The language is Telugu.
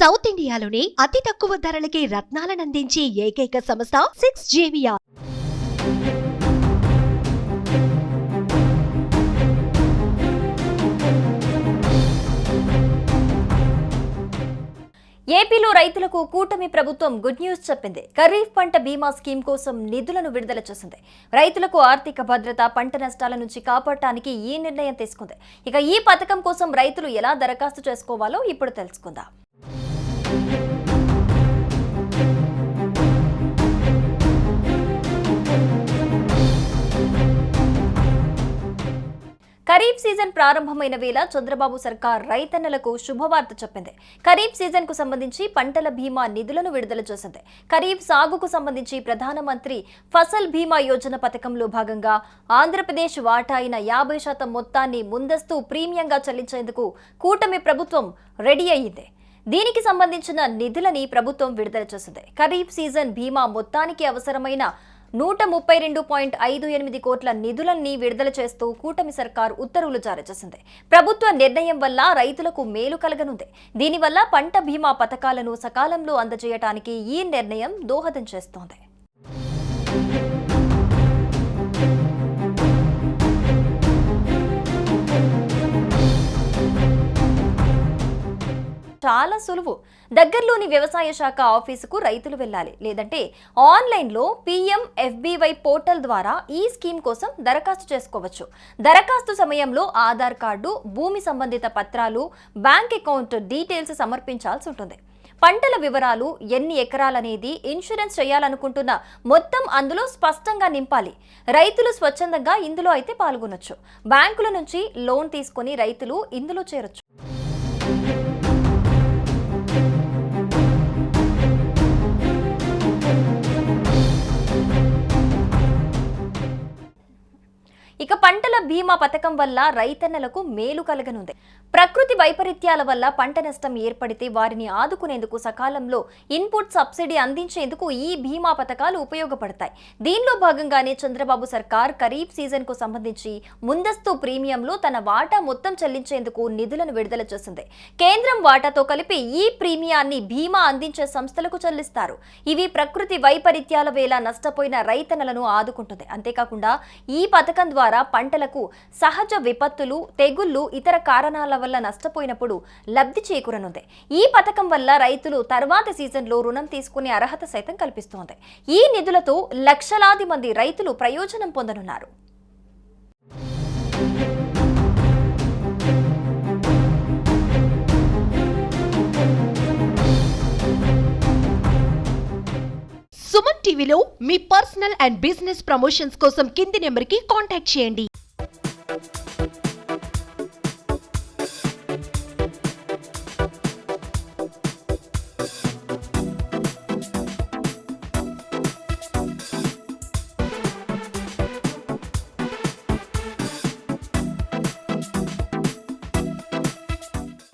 సౌత్ ఇండియాలోనే అతి తక్కువ ధరలకి రత్నాలనందించే ఏకైక సంస్థ 6JVR. ఏపీలో రైతులకు కూటమి ప్రభుత్వం గుడ్ న్యూస్ చెప్పింది. ఖరీఫ్ పంట బీమా స్కీమ్ కోసం నిధులను విడుదల చేసింది. రైతులకు ఆర్థిక భద్రత, పంట నష్టాల నుంచి కాపాడటానికి ఈ నిర్ణయం తీసుకుంది. ఇక ఈ పథకం కోసం రైతులు ఎలా దరఖాస్తు చేసుకోవాలో ఇప్పుడు తెలుసుకుందాం. ఖరీఫ్ సీజన్ ప్రారంభమైన వేళ చంద్రబాబు సర్కార్ రైతన్నలకు శుభవార్త చెప్పింది. ఖరీఫ్ సీజన్ కు సంబంధించి పంటల బీమా నిధులను విడుదల చేసింది. ఖరీఫ్ సాగుకు సంబంధించి ప్రధానమంత్రి ఫసల్ బీమా యోజన పథకంలో భాగంగా ఆంధ్రప్రదేశ్ వాటా అయిన 50% మొత్తాన్ని ముందస్తు ప్రీమియంగా చెల్లించేందుకు కూటమి ప్రభుత్వం రెడీ అయ్యింది. దీనికి సంబంధించిన నిధులని ప్రభుత్వం విడుదల చేసింది. ఖరీఫ్ సీజన్ బీమా మొత్తానికి అవసరమైన 132.58 కోట్ల నిధులన్నీ విడుదల చేస్తూ కూటమి సర్కార్ ఉత్తర్వులు జారీ చేసింది. ప్రభుత్వ నిర్ణయం వల్ల రైతులకు మేలు కలగనుంది. దీనివల్ల పంట బీమా పథకాలను సకాలంలో అందజేయడానికి ఈ నిర్ణయం దోహదం చేస్తోంది. చాలా సులువు. దగ్గరలోని వ్యవసాయ శాఖ ఆఫీసుకు రైతులు వెళ్ళాలి, లేదంటే ఆన్లైన్లో PMFBY పోర్టల్ ద్వారా ఈ స్కీమ్ కోసం దరఖాస్తు చేసుకోవచ్చు. దరఖాస్తు సమయంలో ఆధార్ కార్డు, భూమి సంబంధిత పత్రాలు, బ్యాంక్ అకౌంట్ డీటెయిల్స్ సమర్పించాల్సి ఉంటుంది. పంటల వివరాలు, ఎన్ని ఎకరాలనేది, ఇన్సూరెన్స్ చేయాలనుకుంటున్న మొత్తం అందులో స్పష్టంగా నింపాలి. రైతులు స్వచ్ఛందంగా ఇందులో అయితే పాల్గొనొచ్చు. బ్యాంకుల నుంచి లోన్ తీసుకుని రైతులు ఇందులో చేరొచ్చు. ఇక పంటల బీమా పథకం వల్ల రైతన్నలకు మేలు కలగనుంది. ప్రకృతి వైపరీత్యాల వల్ల పంట నష్టం ఏర్పడితే వారిని ఆదుకునేందుకు సకాలంలో ఇన్పుట్ సబ్సిడీ అందించేందుకు ఈ బీమా పథకాలు ఉపయోగపడతాయి. దీనిలో భాగంగానే చంద్రబాబు సర్కార్ ఖరీఫ్ సీజన్ కు సంబంధించి ముందస్తు ప్రీమియంలో తన వాటా మొత్తం చెల్లించేందుకు నిధులను విడుదల చేసింది. కేంద్రం వాటాతో కలిపి ఈ ప్రీమియాన్ని బీమా అందించే సంస్థలకు చెల్లిస్తారు. ఇవి ప్రకృతి వైపరీత్యాల వేళ నష్టపోయిన రైతన్నలను ఆదుకుంటుంది. అంతేకాకుండా ఈ పథకం ద్వారా పంటలకు సహజ విపత్తులు, తెగుళ్లు, ఇతర కారణాల వల్ల నష్టపోయినప్పుడు లబ్ధి చేకూరనుంది. ఈ పథకం వల్ల రైతులు తర్వాతి సీజన్లో రుణం తీసుకునే అర్హత సైతం కల్పిస్తోంది. ఈ నిధులతో లక్షలాది మంది రైతులు ప్రయోజనం పొందనున్నారు. సుమన్ టీవీలో మీ పర్సనల్ అండ్ బిజినెస్ ప్రమోషన్స్ కోసం కింది నెంబర్కి కాంటాక్ట్ చేయండి.